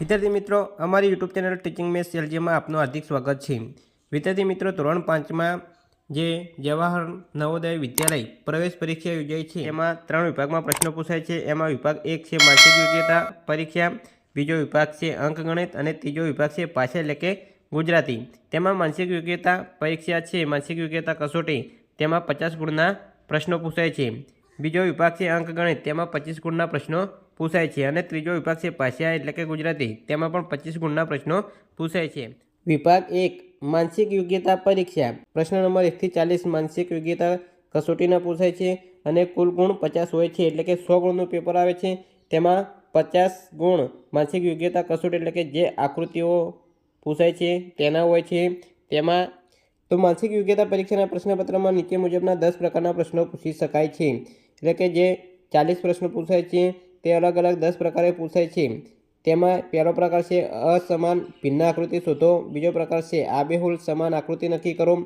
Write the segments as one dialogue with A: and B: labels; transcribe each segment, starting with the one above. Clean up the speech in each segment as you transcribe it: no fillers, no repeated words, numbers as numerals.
A: विद्यार्थी मित्रों अमरी YouTube channel teaching में एलजी में आपનું हार्दिक स्वागत है। विद्यार्थी मित्रों ધોરણ 5 में जे जवाहर नवोदय विद्यालय प्रवेश परीक्षा योजाई है एमां 3 विभाग में प्रश्नों पूछाय है। एमां विभाग 1 है मानसिक योग्यता परीक्षा, बीजो विभाग है अंकगणित और तीजो विभाग है भाषा एटले के गुजराती। तेमां मानसिक योग्यता परीक्षा है मानसिक योग्यता कसोटी तेमां 50 गुणना प्रश्नों पूछाय है। बीजो विभाग है अंकगणित तेमां 25 गुणना प्रश्नों पूछाय है और तीजो विभाग है भाषा एटले के गुजराती तेमां पण 25 गुणना प्रश्नों पूछाय है। विभाग 1 मानसिक योग्यता परीक्षा प्रश्न नंबर 1 થી 40 मानसिक योग्यता कसोटीना पूछाय है और कुल गुण 50 होय छे एटले के 100 गुणनुं पेपर आवे छे। तेमां 50 गुण मानसिक योग्यता कसोटी एटले के जे आकृतिओ पूछाय छे तेना होय छे। तेमां तो मानसिक योग्यता परीक्षाना प्रश्नपत्र में नीचे मुजबना 10 प्रकारना प्रश्नों पूछी शकाय छे। एटले के जे 40 प्रश्न पूछाय छे ते अलग अलग 10 प्रकारे पूछाय छे। तेमां पहलो प्रकार से असमान भिन्न आकृति शोधो, बीजो प्रकार से आबेहूल समान आकृति नक्की करो,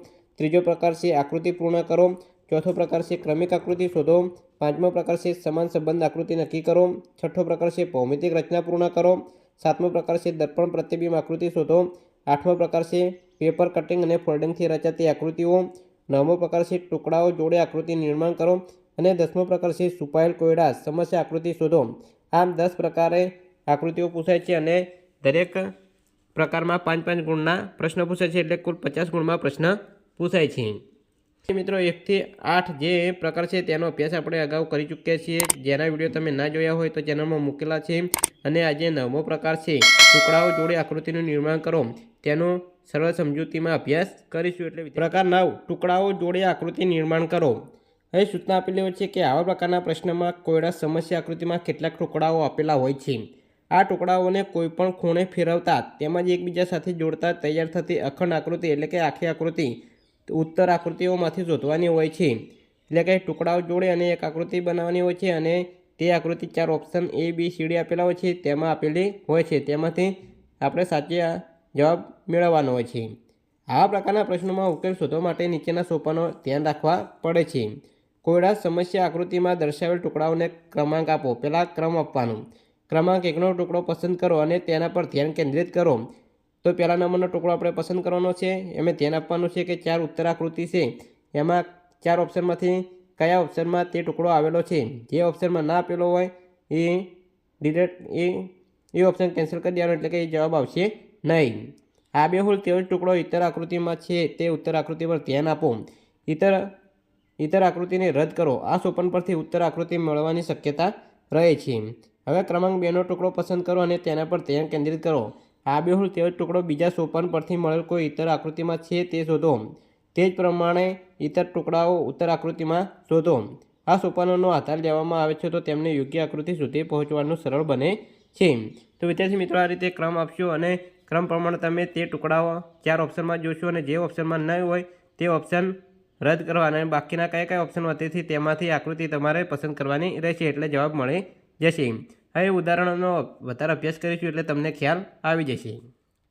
A: तीजो प्रकार से आकृति पूर्ण करो, चौथो प्रकार से क्रमिक आकृति शोधो, पांचमो प्रकार से समान संबंध आकृति नक्की करो, छठो प्रकार से भौमितिक रचना पूर्ण करो, सातमो प्रकार से दर्पण प्रतिबिंब आकृति शोधो, आठमो प्रकार से पेपर कटिंग और फोल्डिंग थी रचाती आकृतिओ, नवमो प्रकार से टुकड़ाओ जोड़े आकृति निर्माण करो और 10मो प्रकार से छुपायेल कोयड़ा समस्या आकृति शोधो। आम 10 प्रकारे आकृतिओ पूछाय छे अने दरेक प्रकार में 5-5 गुणना प्रश्न पूछाय छे एटले कुल 50 गुण में प्रश्न पूछाय छे। मित्रों 1 થી 8 जे प्रकार है तेनो अभ्यास आपणे अगाऊ करी चूक्या छीए। जेना विडियो तमे ना जोया होय तो चेनल में मूकेला छे। अने आज 9मो प्रकार है टुकड़ाओ जोड़े आकृतिनुं निर्माण करो तेनो सरल समजूती में अभ्यास करीशुं। एटले प्रकार 9 टुकड़ाओ जोड़े आकृति निर्माण करो। અહીં સૂચના આપેલી હોય છે કે આવા પ્રકારના પ્રશ્નમાં કોયડા સમસ્યા આકૃતિમાં કેટલાક ટુકડાઓ આપેલા હોય છે। આ ટુકડાઓને કોઈપણ ખૂણે ફેરવતા તેમજ એકબીજા સાથે જોડતા તૈયાર થતી અખંડ આકૃતિ એટલે કે આખી આકૃતિ ઉત્તર આકૃતિઓમાંથી શોધવાની હોય છે। એટલે કે ટુકડાઓ જોડે અને એક આકૃતિ બનાવવાની હોય છે અને તે આકૃતિ 4 option A B C D આપેલા હોય છે તેમાં આપેલી હોય છે તેમાંથી આપણે સાચો જવાબ મેળવવાનો હોય છે। આવા પ્રકારના પ્રશ્નોમાં ઉકેલ શોધવા માટે નીચેના સોપાનો ધ્યાન રાખવા પડે છે। कोयड़ा समस्या आकृति में दर्शावेल टुकड़ाओं ने क्रमांक आपो। पहला क्रम आपवानो। क्रमांक 1 नो टुकड़ो पसंद करो और तेना पर ध्यान केंद्रित करो। तो पहला नंबरनो टुकड़ो आपणे पसंद करवानो छे। एमां ध्यान आपवानुं छे कि 4 उत्तर आकृति छे एमां 4 ऑप्शन मांथी कया ऑप्शन में ते टुकड़ो आवेलो छे। जे ऑप्शन में ना आपेलो होय ए डिलीट ए ऑप्शन केन्सल कर देवानो एटले के जवाब आवशे नहीं। आबेहूल तेवो टुकड़ो इतर आकृति में छे ते उत्तर आकृति पर ध्यान आपो। इतर आकृति ने रद्द करो। आ सोपन परथी उत्तर आकृति मेळववानी शक्यता रहे छे। हवे क्रमांक 2 नो टुकड़ो पसंद करो और तेना पर ध्यान केंद्रित करो। आबेहूल तेवो टुकड़ो बीजा सोपन परथी मळेल कोई इतर आकृति में छे ते शोधो। ते ज प्रमाणे इतर टुकड़ाओ उत्तर आकृति में शोधो। आ सोपानोनो आधार लेवामां आवे छे तो तेमने योग्य आकृति सुधी पहोंचवानुं सरळ बने छे। तो विद्यार्थी मित्रों आ रीते क्रम आपशो और क्रम प्रमाणे तमे ते टुकड़ाओ 4 ऑप्शन में जोशो और जे ऑप्शन में नहीं होय ते ऑप्शन रद्द करवाना। बाकीना कया ऑप्शन होती तेमांथी आकृति तमारे पसंद करवानी रहेशे एटले जवाब मळी जशे। हवे उदाहरणोनो वधारे अभ्यास करीशुं एटले तमने ख्याल आवी जशे।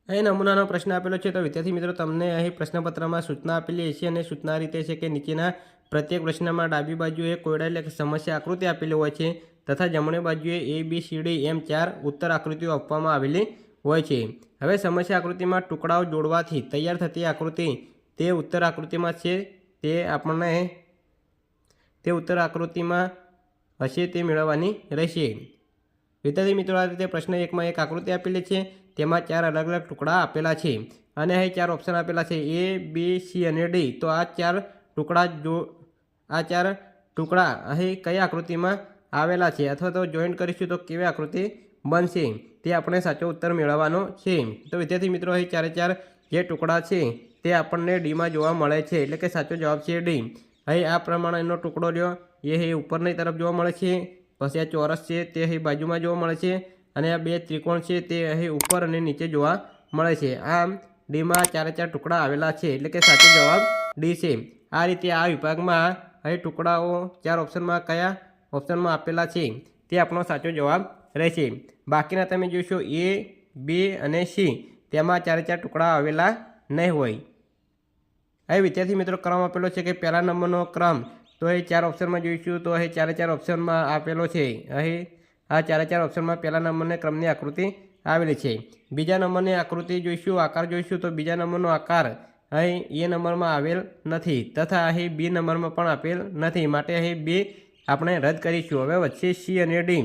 A: અહીં નમૂનાનો પ્રશ્ન આપેલો છે તો વિદ્યાર્થી મિત્રો તમને અહીં પ્રશ્નપત્રમાં સૂચના આપેલી હશે અને સૂચના રીતે છે કે નીચેના પ્રત્યેક પ્રશ્નમાં ડાબી બાજુએ કોયડા એટલે કે સમસ્યા આકૃતિ આપેલી હોય છે તથા જમણી બાજુએ A B C D એમ 4 ઉત્તર આકૃતિઓ આપવામાં આવેલી હોય છે। હવે સમસ્યા આકૃતિમાં ટુકડાઓ જોડવાથી તૈયાર થતી આકૃતિ તે ઉત્તર આકૃતિમાં છે તે આપણને તે ઉત્તર આકૃતિમાં હશે તે મેળવવાની રહેશે। विद्यार्थी मित्रों आ रीते प्रश्न 1 में एक आकृति आपेली है तेमां 4 अलग अलग टुकड़ा आपेला है और अहीं 4 ऑप्शन आपेला है A B C और D। तो आ 4 टुकड़ा अहीं कई आकृति में आवेला है अथवा तो जॉइंट करीशुं तो केवी आकृति बनशे ते आपणे साचो उत्तर मेळववानो छे। तो विद्यार्थी मित्रों अहीं 4 जे टुकड़ा है ते आपणे D में जोवा मळे छे एटले के साचो जवाब छे D। अहीं आ प्रमाणेनो टुकड़ो ल्यो ए उपरनी तरफ जोवा मळे छे, पछी आ चौरस है ते अहीं बाजू में जोवा मळे छे अने आ 2 त्रिकोण है ते अहीं ऊपर अने नीचे जोवा मळे छे। आम डी में 4 टुकड़ा आवेला छे एटले के साचो जवाब डी छे। आ रीते आ विभाग में अहीं टुकड़ाओ 4 ऑप्शन में कया ऑप्शन में आपेला छे ते आपणो साचो जवाब रहेशे। बाकीना तमे जोशो A B अने C तेमां 4 टुकड़ा आवेला नहीं होय। અહીં વિદ્યાર્થી મિત્રો ક્રમ આપેલો છે કે પહેલા નંબરનો ક્રમ तो ये 4 ऑप्शन में જોઈશું तो અહીં 4 ऑप्शन में आपेलो है। અહીં आ 4 ऑप्शन में पहला नंबर ने क्रम की आकृति આવેલી છે। બીજા નંબરની આકૃતિ જોઈશું, આકાર જોઈશું તો બીજા નંબરનો આકાર અહીં એ નંબરમાં આવેલ નથી તથા અહીં બી નંબરમાં પણ આપેલ નથી, માટે અહીં બી આપણે રદ કરીશું। હવે વચ્ચે સી અને ડી।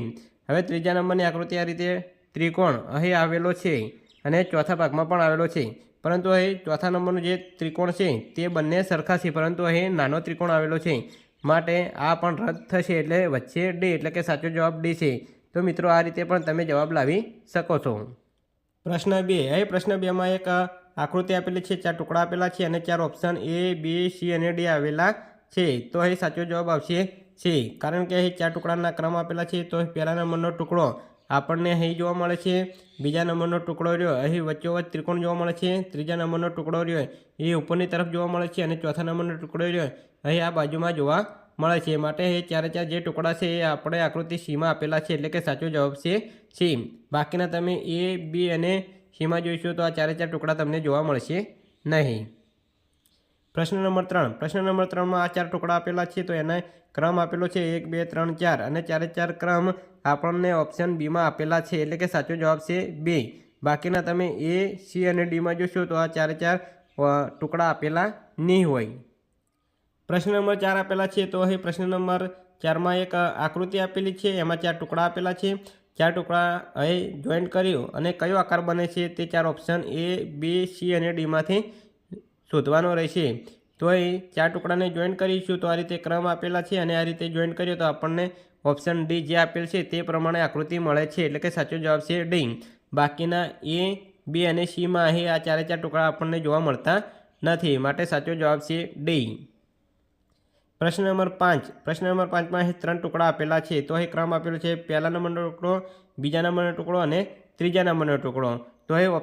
A: હવે ત્રીજા નંબરની આકૃતિ આ રીતે ત્રિકોણ અહીં આવેલો છે અને ચોથા ભાગમાં પણ આવેલો છે, પરંતુ અહીં ચોથા નંબરનો જે ત્રિકોણ છે તે બંને સરખા છે, પરંતુ અહીં નાનો ત્રિકોણ આવેલો છે, માટે આ પણ રદ થશે, એટલે વચ્ચે ડી, એટલે કે સાચો જવાબ ડી છે। તો મિત્રો આ રીતે પણ તમે જવાબ લાવી શકો છો। પ્રશ્ન 2, અહીં પ્રશ્ન 2માં એક આકૃતિ આપેલી છે, 4 ટુકડા આપેલા છે અને 4 ઓપ્શન એ, બી, સી અને ડી આવેલા છે। તો અહીં સાચો જવાબ આવશે સી, કારણ કે અહીં 4 ટુકડાના ક્રમ આપેલા છે। તો પહેલા નંબરનો ટુકડો આપણને અહીં જોવા મળે છે, બીજા નંબરનો ટુકડો રહ્યો અહીં વચ્ચોવચ્ચ ત્રિકોણ જોવા મળે છે, ત્રીજા નંબરનો ટુકડો રહ્યો એ ઉપરની તરફ જોવા મળે છે અને ચોથા નંબરનો ટુકડો રહ્યો અહીં આ બાજુમાં જોવા મળે છે, માટે એ 4 જે ટુકડા છે એ આપણે આકૃતિ સીમાં આપેલા છે, એટલે કે સાચો જવાબ છે સી। બાકીના તમે એ, બી અને સીમાં જોઈશું તો આ 4 ટુકડા તમને જોવા મળશે નહીં। પ્રશ્ન નંબર 3, પ્રશ્ન નંબર 3માં આ 4 ટુકડા આપેલા છે, તો એના ક્રમ આપેલો છે 1, 2, 3, 4 અને 4 ક્રમ આપણને ઓપ્શન બીમાં આપેલા છે, એટલે કે સાચો જવાબ છે બી। બાકીના તમે એ, સી અને ડીમાં જોશો તો આ 4 ટુકડા આપેલા નહીં હોય। પ્રશ્ન નંબર 4 આપેલા છે, તો અહીં પ્રશ્ન નંબર 4માં એક આકૃતિ આપેલી છે, એમાં 4 ટુકડા આપેલા છે, 4 ટુકડા અહીં જોઈન્ટ કર્યું અને કયો આકાર બને છે તે 4 ઓપ્શન એ, બી, સી અને ડીમાંથી શોધવાનો રહેશે। તો અહીં 4 ટુકડાને જોઈન્ટ કરીશું તો આ રીતે ક્રમ આપેલા છે અને આ રીતે જોઈન્ટ કરીએ તો આપણને ઓપ્શન ડી જે આપેલ છે તે પ્રમાણે આકૃતિ મળે છે, એટલે કે સાચો જવાબ છે ડી। બાકીના એ, બી અને સીમાં અહીં આ 4 ટુકડા આપણને જોવા મળતા નથી, માટે સાચો જવાબ છે ડી। પ્રશ્ન નંબર 5, પ્રશ્ન નંબર 5માં અહીં 3 ટુકડા આપેલા છે, તો અહીં ક્રમ આપેલો છે, પહેલા નંબરનો ટુકડો, બીજા નંબરનો ટુકડો અને ત્રીજા નંબરનો ટુકડો। તો અહીં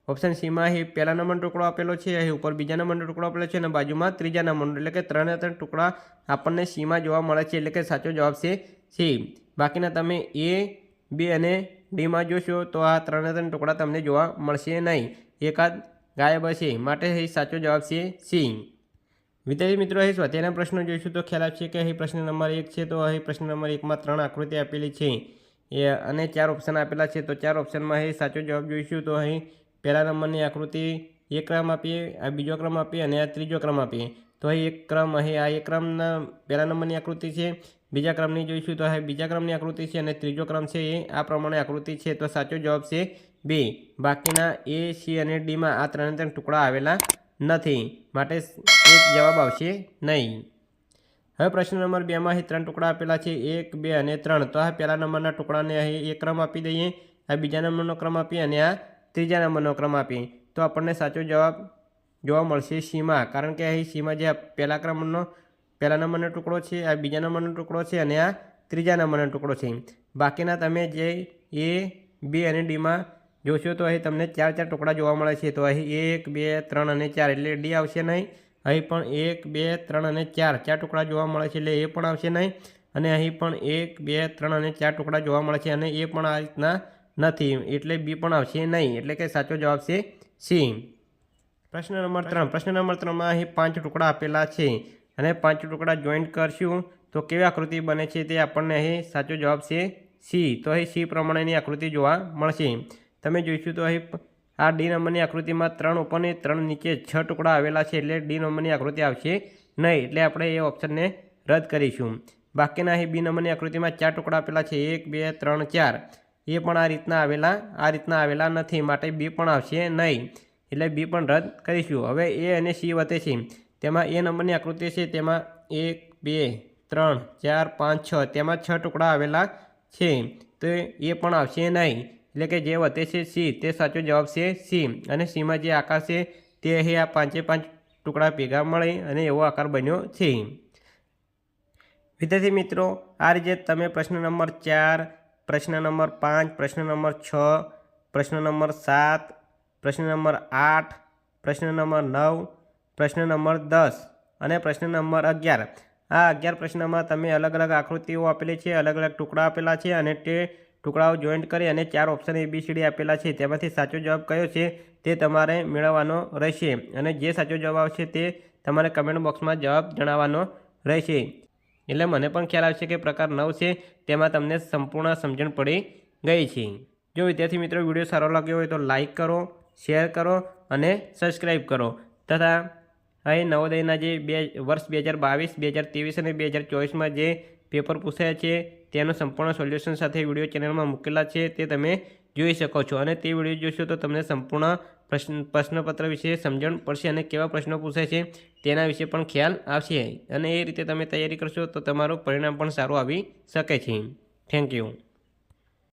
A: ઓપ્શન સીમાં અહીં પહેલા નંબરનો ટુકડો આપેલો છે, અહીં ઉપર બીજા નંબરનો ટુકડો આપેલો છે અને બાજુમાં ત્રીજા નંબરનો, એટલે કે 3 ટુકડા આપણને સીમાં જોવા મળે છે, એટલે કે સાચો જવાબ છે સી। બાકીના તમે એ, બી અને ડીમાં જોશો તો આ 3 ટુકડા તમને જોવા મળશે નહીં, એકાદ ગાયબ હશે, માટે અહીં સાચો જવાબ છે સી। વિદ્યાર્થી મિત્રો અહીં સ્વાધ્યાયના પ્રશ્નો જોઈશું તો ખ્યાલ આવશે કે અહીં પ્રશ્ન નંબર 1 છે, તો અહીં પ્રશ્ન નંબર 1માં 3 આકૃતિ આપેલી છે અને 4 ઓપ્શન આપેલા છે, તો 4 ઓપ્શનમાં અહીં સાચો જવાબ જોઈશું તો અહીં પહેલા નંબરની આકૃતિ એક ક્રમ આપીએ, આ બીજો ક્રમ આપીએ અને આ ત્રીજો ક્રમ આપીએ। તો અહીં એક ક્રમ, અહીં આ એક ક્રમના પહેલા નંબરની આકૃતિ છે, બીજા ક્રમની જોઈશું તો અહીં બીજા ક્રમની આકૃતિ છે અને ત્રીજો ક્રમ છે એ આ પ્રમાણે આકૃતિ છે, તો સાચો જવાબ છે બી। બાકીના એ, સી અને ડીમાં આ 3 ટુકડા આવેલા નથી, માટે એક જવાબ આવશે નહીં। હવે પ્રશ્ન નંબર 2માં અહીં 3 ટુકડા આપેલા છે, 1, 2 અને 3। તો આ પહેલા નંબરના ટુકડાને અહીં એક ક્રમ આપી દઈએ, આ બીજા નંબરનો ક્રમ આપીએ અને આ ત્રીજા નંબરનો ક્રમ આપીએ, તો આપણને સાચો જવાબ જોવા મળશે સીમાં, કારણ કે અહીં સીમાં જે પહેલા નંબરનો ટુકડો છે, આ બીજા નંબરનો ટુકડો છે અને આ ત્રીજા નંબરનો ટુકડો છે। બાકીના તમે જે એ, બી અને ડીમાં જોશો તો અહીં તમને 4 ટુકડા જોવા મળે છે, તો અહીં 1, 2, 3 અને 4 એટલે ડી આવશે નહીં, અહીં પણ 1, 2, 3 અને 4 ટુકડા જોવા મળે છે, એટલે એ પણ આવશે નહીં, અને અહીં પણ 1, 2, 3 અને 4 ટુકડા જોવા મળે છે અને એ પણ આ રીતના નથી, એટલે બી પણ આવશે નહીં, એટલે કે સાચો જવાબ છે સી। પ્રશ્ન નંબર 3, પ્રશ્ન નંબર 3માં અહીં 5 ટુકડા આપેલા છે અને 5 ટુકડા જોઈન્ટ કરશું તો કેવી આકૃતિ બને છે તે આપણને અહીં સાચો જવાબ છે સી। તો અહીં સી પ્રમાણેની આકૃતિ જોવા મળશે। તમે જોઈશું તો અહીં આ ડી નંબરની આકૃતિમાં 3 ઉપરની 3 નીચે 6 ટુકડા આવેલા છે, એટલે ડી નંબરની આકૃતિ આવશે નહીં, એટલે આપણે એ ઓપ્શનને રદ કરીશું। બાકીના અહીં બી નંબરની આકૃતિમાં 4 ટુકડા આપેલા છે, 1, 2, 3, 4 એ પણ આ રીતના આવેલા નથી, માટે બી પણ આવશે નહીં, એટલે બી પણ રદ કરીશું। હવે એ અને સી વધે છે, તેમાં એ નંબરની આકૃતિ છે, તેમાં 1, 2, 3, 4, 5, 6 તેમાં 6 ટુકડા આવેલા છે, તો એ પણ આવશે નહીં, એટલે કે જે વધે છે સી તે સાચો જવાબ છે સી। અને સીમાં જે આકાર છે તે અહીં આ 5 ટુકડા ભેગા મળી અને એવો આકાર બન્યો છે। વિદ્યાર્થી મિત્રો આ રીતે તમે પ્રશ્ન નંબર 4, પ્રશ્ન નંબર 5, પ્રશ્ન નંબર 6, પ્રશ્ન નંબર 7, પ્રશ્ન નંબર 8, પ્રશ્ન નંબર 9, પ્રશ્ન નંબર 10 અને પ્રશ્ન નંબર 11 આ 11 પ્રશ્નમાં તમે અલગ અલગ આકૃતિઓ આપેલી છે, અલગ અલગ ટુકડા આપેલા છે અને તે ટુકડાઓ જોઈન્ટ કરી અને 4 ઓપ્શન ABCD આપેલા છે, તેમાંથી સાચો જવાબ કયો છે તે તમારે મેળવવાનો રહેશે અને જે સાચો જવાબ આવશે તે તમારે કમેન્ટ બોક્સમાં જવાબ જણાવવાનો રહેશે। એટલે મને પણ ખ્યાલ આવશે કે પ્રકાર 9 છે તેમાં તમને સંપૂર્ણ સમજણ પડી ગઈ છે। જો વિદ્યાર્થી મિત્રો વિડીયો સારો લાગ્યો હોય તો લાઇક કરો, શેર કરો અને સબસ્ક્રાઈબ કરો તથા અહીં નવોદયના જે વર્ષ 2022, 2023 અને 2024માં જે પેપર પૂછાયા છે તેનું સંપૂર્ણ સોલ્યુશન સાથે વિડીયો ચેનલમાં મૂકેલા છે તે તમે જોઈ શકો છો અને તે વિડીયો જોશો તો તમને સંપૂર્ણ પ્રશ્નપત્ર વિશે સમજણ પડશે અને કેવા પ્રશ્નો પૂછાય છે તેના વિશે પણ ખ્યાલ આવશે અને એ રીતે તમે તૈયારી કરશો તો તમારું પરિણામ પણ સારું આવી શકે છે. Thank you.